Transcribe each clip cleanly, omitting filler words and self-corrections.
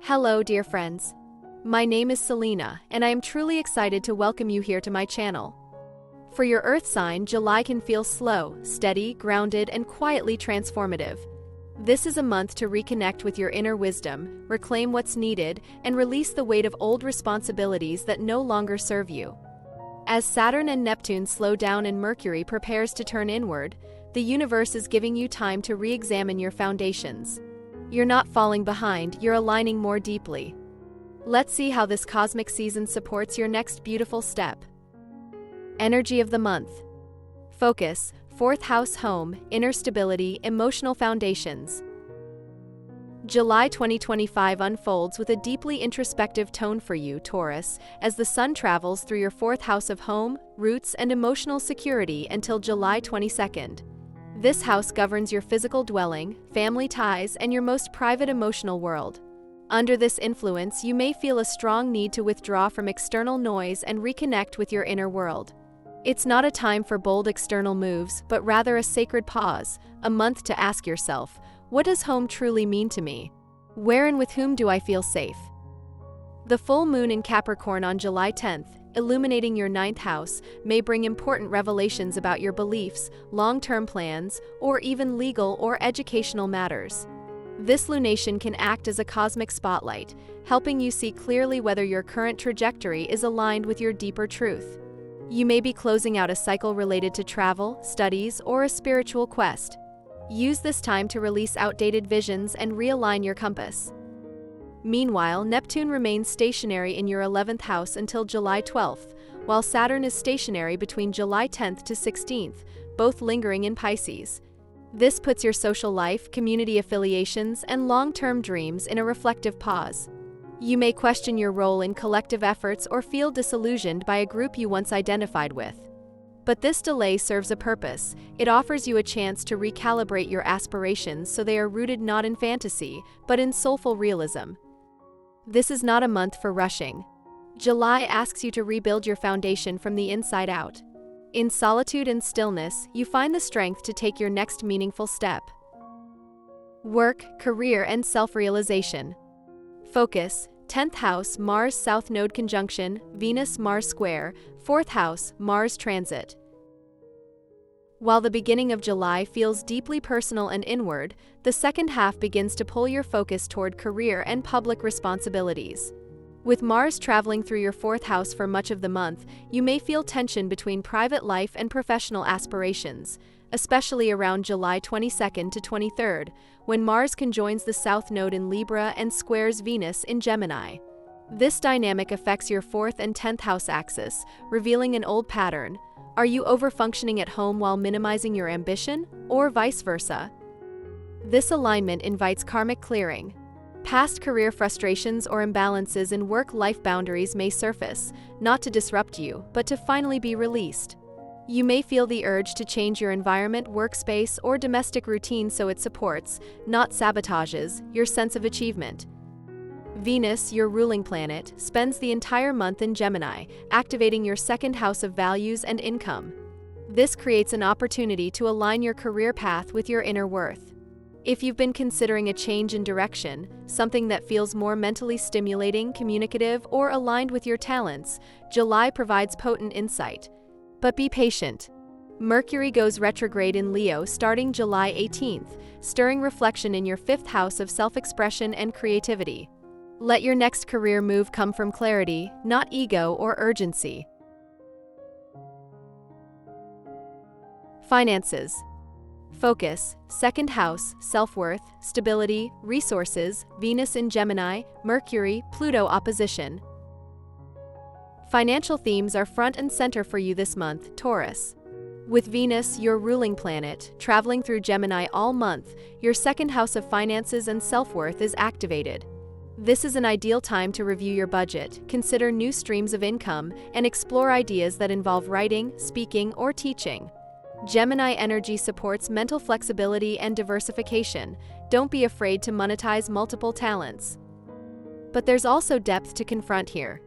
Hello, dear friends. My name is Selena, and I am truly excited to welcome you here to my channel. For your Earth sign, July can feel slow, steady, grounded, and quietly transformative. This is a month to reconnect with your inner wisdom, reclaim what's needed, and release the weight of old responsibilities that no longer serve you. As Saturn and Neptune slow down and Mercury prepares to turn inward, the universe is giving you time to re-examine your foundations. You're not falling behind, you're aligning more deeply. Let's see how this cosmic season supports your next beautiful step. Energy of the month. Focus, 4th house home, inner stability, emotional foundations. July 2025 unfolds with a deeply introspective tone for you, Taurus, as the sun travels through your 4th house of home, roots, and emotional security until July 22nd. This house governs your physical dwelling, family ties, and your most private emotional world. Under this influence, you may feel a strong need to withdraw from external noise and reconnect with your inner world. It's not a time for bold external moves, but rather a sacred pause, a month to ask yourself, what does home truly mean to me? Where and with whom do I feel safe? The full moon in Capricorn on July 10th, illuminating your 9th house, may bring important revelations about your beliefs, long-term plans, or even legal or educational matters. This lunation can act as a cosmic spotlight, helping you see clearly whether your current trajectory is aligned with your deeper truth. You may be closing out a cycle related to travel, studies, or a spiritual quest. Use this time to release outdated visions and realign your compass. Meanwhile, Neptune remains stationary in your 11th house until July 12th, while Saturn is stationary between July 10th to 16th, both lingering in Pisces. This puts your social life, community affiliations, and long-term dreams in a reflective pause. You may question your role in collective efforts or feel disillusioned by a group you once identified with. But this delay serves a purpose. It offers you a chance to recalibrate your aspirations so they are rooted not in fantasy, but in soulful realism. This is not a month for rushing. July asks you to rebuild your foundation from the inside out. In solitude and stillness, you find the strength to take your next meaningful step. Work, career, and self-realization. Focus, 10th house, Mars South Node conjunction, Venus Mars square, 4th house, Mars transit. While the beginning of July feels deeply personal and inward, the second half begins to pull your focus toward career and public responsibilities. With Mars traveling through your 4th house for much of the month, you may feel tension between private life and professional aspirations, especially around July 22nd to 23rd, when Mars conjoins the South Node in Libra and squares Venus in Gemini. This dynamic affects your 4th and 10th house axis, revealing an old pattern. Are you overfunctioning at home while minimizing your ambition, or vice versa? This alignment invites karmic clearing. Past career frustrations or imbalances in work-life boundaries may surface, not to disrupt you, but to finally be released. You may feel the urge to change your environment, workspace, or domestic routine so it supports, not sabotages, your sense of achievement. Venus, your ruling planet, spends the entire month in Gemini, activating your 2nd house of values and income. This creates an opportunity to align your career path with your inner worth. If you've been considering a change in direction, something that feels more mentally stimulating, communicative, or aligned with your talents, July provides potent insight. But be patient. Mercury goes retrograde in Leo starting July 18th, stirring reflection in your 5th house of self-expression and creativity. Let your next career move come from clarity, not ego or urgency. Finances. Focus, 2nd house, self-worth, stability, resources, Venus in Gemini, Mercury, Pluto opposition. Financial themes are front and center for you this month, Taurus. With Venus, your ruling planet, traveling through Gemini all month, your 2nd house of finances and self-worth is activated. This is an ideal time to review your budget, consider new streams of income, and explore ideas that involve writing, speaking, or teaching. Gemini energy supports mental flexibility and diversification. Don't be afraid to monetize multiple talents. But there's also depth to confront here.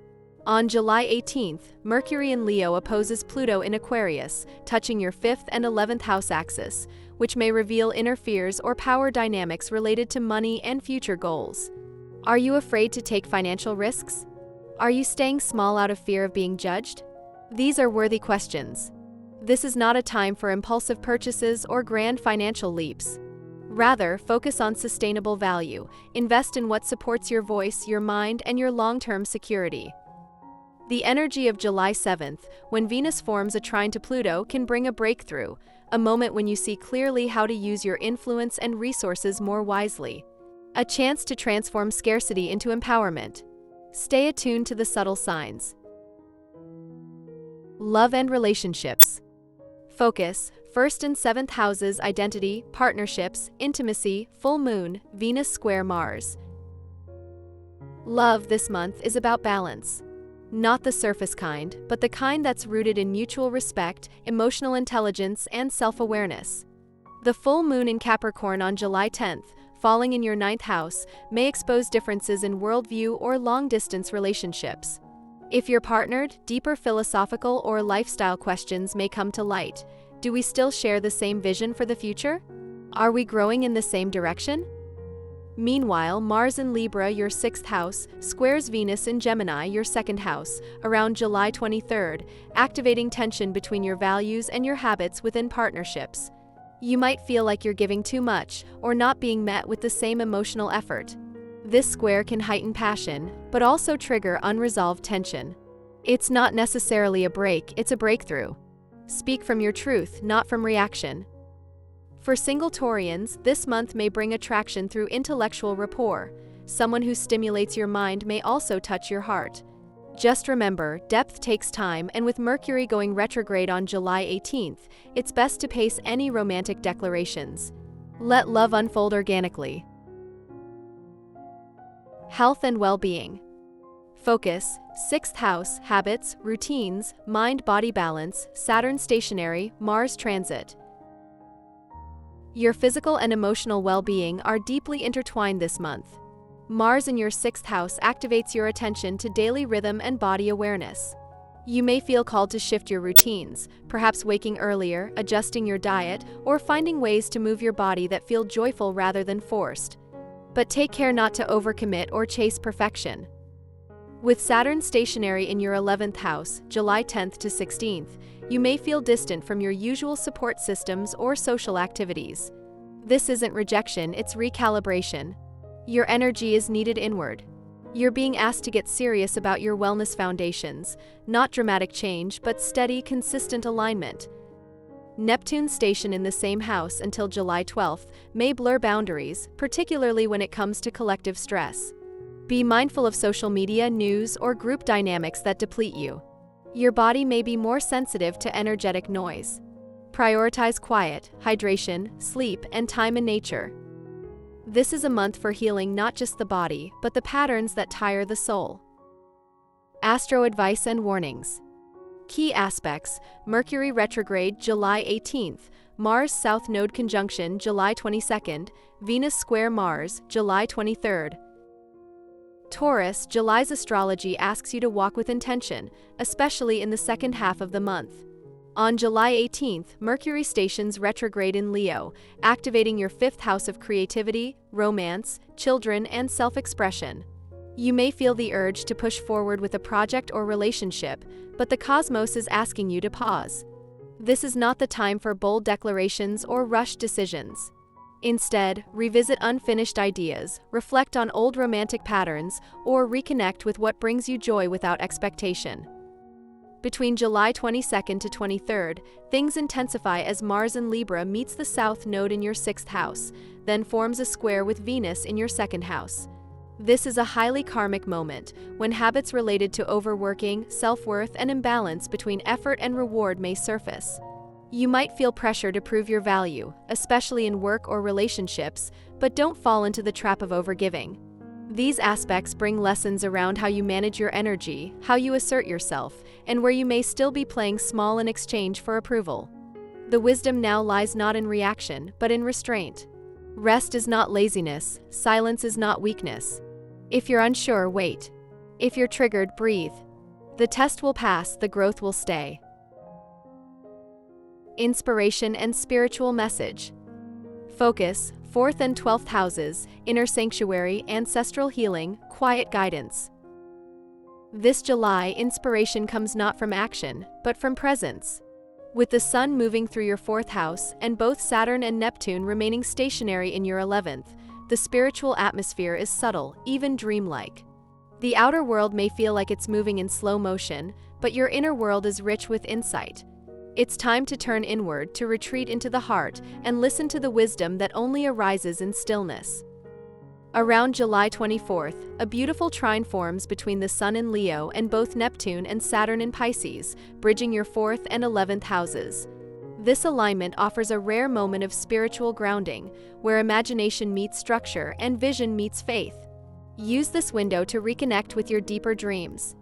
On July 18th, Mercury in Leo opposes Pluto in Aquarius, touching your 5th and 11th house axis, which may reveal inner fears or power dynamics related to money and future goals. Are you afraid to take financial risks? Are you staying small out of fear of being judged? These are worthy questions. This is not a time for impulsive purchases or grand financial leaps. Rather, focus on sustainable value. Invest in what supports your voice, your mind, and your long-term security. The energy of July 7th, when Venus forms a trine to Pluto, can bring a breakthrough, a moment when you see clearly how to use your influence and resources more wisely. A chance to transform scarcity into empowerment. Stay attuned to the subtle signs. Love and relationships. Focus: 1st and 7th houses, identity, partnerships, intimacy, full moon, Venus square Mars. Love this month is about balance. Not the surface kind, but the kind that's rooted in mutual respect, emotional intelligence, and self-awareness. The full moon in Capricorn on July 10th, falling in your 9th house, may expose differences in worldview or long-distance relationships. If you're partnered, deeper philosophical or lifestyle questions may come to light. Do we still share the same vision for the future? Are we growing in the same direction? Meanwhile, Mars in Libra, your 6th house, squares Venus in Gemini, your 2nd house, around July 23rd, activating tension between your values and your habits within partnerships. You might feel like you're giving too much or not being met with the same emotional effort. This square can heighten passion, but also trigger unresolved tension. It's not necessarily a break, it's a breakthrough. Speak from your truth, not from reaction. For single Taurians, this month may bring attraction through intellectual rapport. Someone who stimulates your mind may also touch your heart. Just remember, depth takes time, and with Mercury going retrograde on July 18th, it's best to pace any romantic declarations. Let love unfold organically. Health and well-being. Focus: 6th house, habits, routines, mind-body balance, Saturn stationary, Mars transit. Your physical and emotional well-being are deeply intertwined this month. Mars in your 6th house activates your attention to daily rhythm and body awareness. You may feel called to shift your routines, perhaps waking earlier, adjusting your diet, or finding ways to move your body that feel joyful rather than forced. But take care not to overcommit or chase perfection. With Saturn stationary in your 11th house, July 10th to 16th, you may feel distant from your usual support systems or social activities. This isn't rejection, it's recalibration. Your energy is needed inward. You're being asked to get serious about your wellness foundations, not dramatic change, but steady, consistent alignment. Neptune's station in the same house until July 12th may blur boundaries, particularly when it comes to collective stress. Be mindful of social media, news, or group dynamics that deplete you. Your body may be more sensitive to energetic noise. Prioritize quiet, hydration, sleep, and time in nature. This is a month for healing not just the body, but the patterns that tire the soul. Astro advice and warnings. Key aspects: Mercury retrograde July 18th, Mars South Node conjunction July 22nd, Venus square Mars July 23rd. Taurus, July's astrology asks you to walk with intention, especially in the second half of the month. On July 18th, Mercury stations retrograde in Leo, activating your 5th house of creativity, romance, children, and self-expression. You may feel the urge to push forward with a project or relationship, but the cosmos is asking you to pause. This is not the time for bold declarations or rushed decisions. Instead, revisit unfinished ideas, reflect on old romantic patterns, or reconnect with what brings you joy without expectation. Between July 22nd to 23rd, things intensify as Mars in Libra meets the South Node in your 6th house, then forms a square with Venus in your 2nd house. This is a highly karmic moment, when habits related to overworking, self-worth, and imbalance between effort and reward may surface. You might feel pressure to prove your value, especially in work or relationships, but don't fall into the trap of overgiving. These aspects bring lessons around how you manage your energy, how you assert yourself, and where you may still be playing small in exchange for approval. The wisdom now lies not in reaction, but in restraint. Rest is not laziness, silence is not weakness. If you're unsure, wait. If you're triggered, breathe. The test will pass, the growth will stay. Inspiration and spiritual message. Focus: 4th and 12th houses, inner sanctuary, ancestral healing, quiet guidance. This July, inspiration comes not from action, but from presence. With the Sun moving through your 4th house and both Saturn and Neptune remaining stationary in your 11th, the spiritual atmosphere is subtle, even dreamlike. The outer world may feel like it's moving in slow motion, but your inner world is rich with insight. It's time to turn inward, to retreat into the heart, and listen to the wisdom that only arises in stillness. Around July 24th, a beautiful trine forms between the Sun in Leo and both Neptune and Saturn in Pisces, bridging your 4th and 11th houses. This alignment offers a rare moment of spiritual grounding, where imagination meets structure and vision meets faith. Use this window to reconnect with your deeper dreams.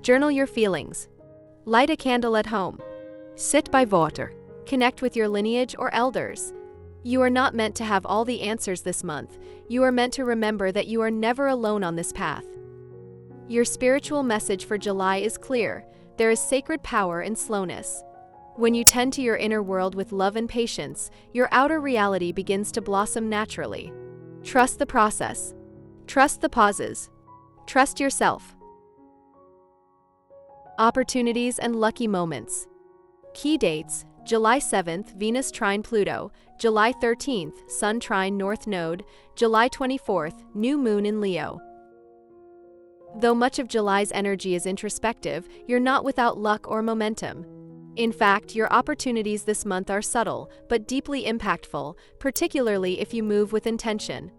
Journal your feelings. Light a candle at home. Sit by water. Connect with your lineage or elders. You are not meant to have all the answers this month. You are meant to remember that you are never alone on this path. Your spiritual message for July is clear. There is sacred power in slowness. When you tend to your inner world with love and patience, your outer reality begins to blossom naturally. Trust the process. Trust the pauses. Trust yourself. Opportunities and lucky moments. Key dates: July 7th, Venus trine Pluto; July 13th, Sun trine North Node; July 24th, new moon in Leo. Though much of July's energy is introspective, you're not without luck or momentum. In fact, your opportunities this month are subtle, but deeply impactful, particularly if you move with intention.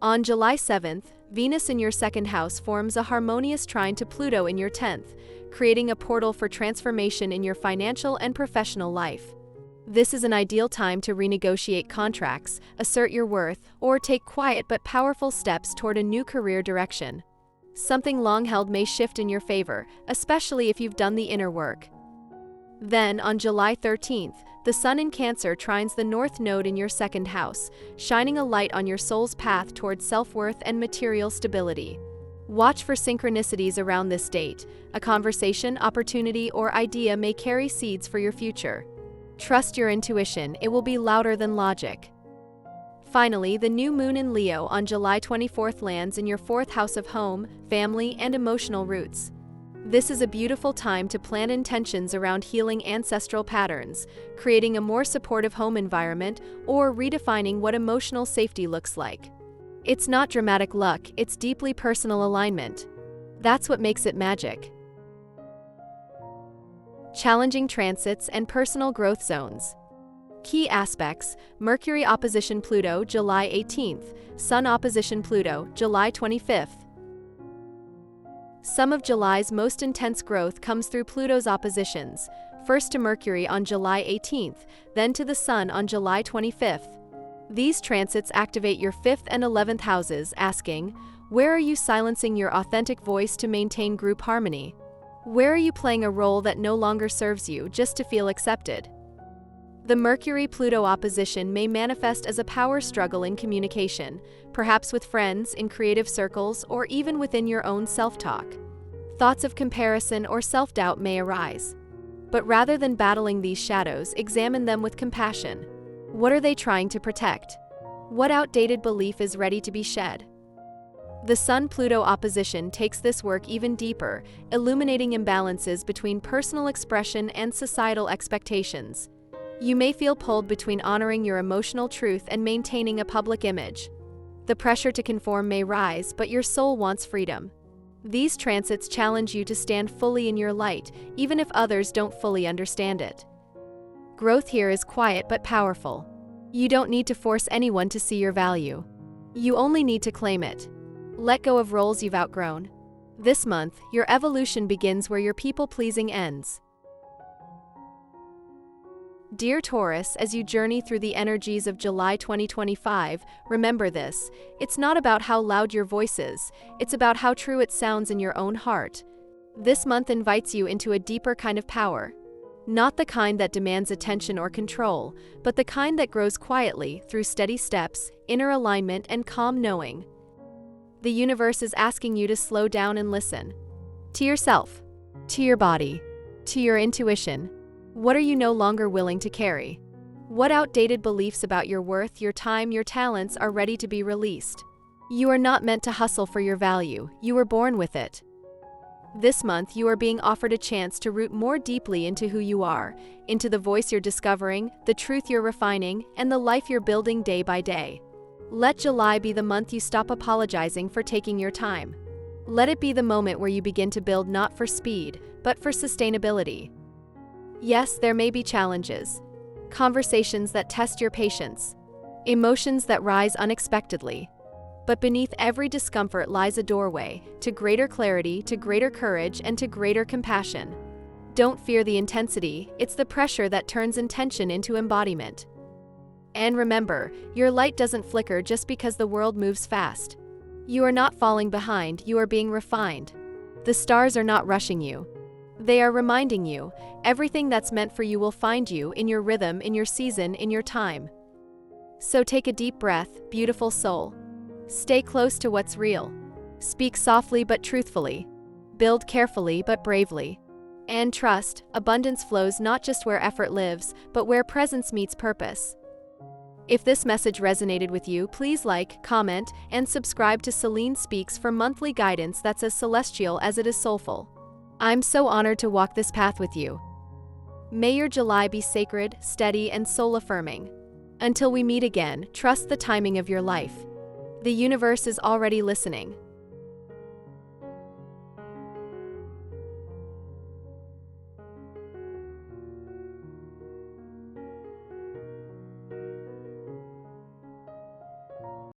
On July 7th, Venus in your 2nd house forms a harmonious trine to Pluto in your 10th, creating a portal for transformation in your financial and professional life. This is an ideal time to renegotiate contracts, assert your worth, or take quiet but powerful steps toward a new career direction. Something long held may shift in your favor, especially if you've done the inner work. Then, on July 13th, the Sun in Cancer trines the North Node in your 2nd house, shining a light on your soul's path toward self-worth and material stability. Watch for synchronicities around this date. A conversation, opportunity, or idea may carry seeds for your future. Trust your intuition, it will be louder than logic. Finally, the new moon in Leo on July 24th lands in your 4th house of home, family, and emotional roots. This is a beautiful time to plan intentions around healing ancestral patterns, creating a more supportive home environment, or redefining what emotional safety looks like. It's not dramatic luck, it's deeply personal alignment. That's what makes it magic. Challenging transits and personal growth zones. Key aspects: Mercury opposition Pluto, July 18th, Sun opposition Pluto, July 25th. Some of July's most intense growth comes through Pluto's oppositions, first to Mercury on July 18th, then to the Sun on July 25th. These transits activate your 5th and 11th houses, asking, where are you silencing your authentic voice to maintain group harmony? Where are you playing a role that no longer serves you just to feel accepted? The Mercury-Pluto opposition may manifest as a power struggle in communication, perhaps with friends, in creative circles, or even within your own self-talk. Thoughts of comparison or self-doubt may arise. But rather than battling these shadows, examine them with compassion. What are they trying to protect? What outdated belief is ready to be shed? The Sun-Pluto opposition takes this work even deeper, illuminating imbalances between personal expression and societal expectations. You may feel pulled between honoring your emotional truth and maintaining a public image. The pressure to conform may rise, but your soul wants freedom. These transits challenge you to stand fully in your light, even if others don't fully understand it. Growth here is quiet but powerful. You don't need to force anyone to see your value. You only need to claim it. Let go of roles you've outgrown. This month, your evolution begins where your people-pleasing ends. Dear Taurus, as you journey through the energies of July 2025, remember this: it's not about how loud your voice is, it's about how true it sounds in your own heart. This month invites you into a deeper kind of power. Not the kind that demands attention or control, but the kind that grows quietly through steady steps, inner alignment, and calm knowing. The universe is asking you to slow down and listen. To yourself, to your body, to your intuition. What are you no longer willing to carry? What outdated beliefs about your worth, your time, your talents are ready to be released? You are not meant to hustle for your value, you were born with it. This month, you are being offered a chance to root more deeply into who you are, into the voice you're discovering, the truth you're refining, and the life you're building day by day. Let July be the month you stop apologizing for taking your time. Let it be the moment where you begin to build not for speed, but for sustainability. Yes, there may be challenges, conversations that test your patience, emotions that rise unexpectedly. But beneath every discomfort lies a doorway to greater clarity, to greater courage, and to greater compassion. Don't fear the intensity, it's the pressure that turns intention into embodiment. And remember, your light doesn't flicker just because the world moves fast. You are not falling behind, you are being refined. The stars are not rushing you. They are reminding you, everything that's meant for you will find you in your rhythm, in your season, in your time. So take a deep breath, beautiful soul. Stay close to what's real. Speak softly but truthfully. Build carefully but bravely. And trust, abundance flows not just where effort lives, but where presence meets purpose. If this message resonated with you, please like, comment, and subscribe to Selene Speaks for monthly guidance that's as celestial as it is soulful. I'm so honored to walk this path with you. May your July be sacred, steady, and soul-affirming. Until we meet again, trust the timing of your life. The universe is already listening.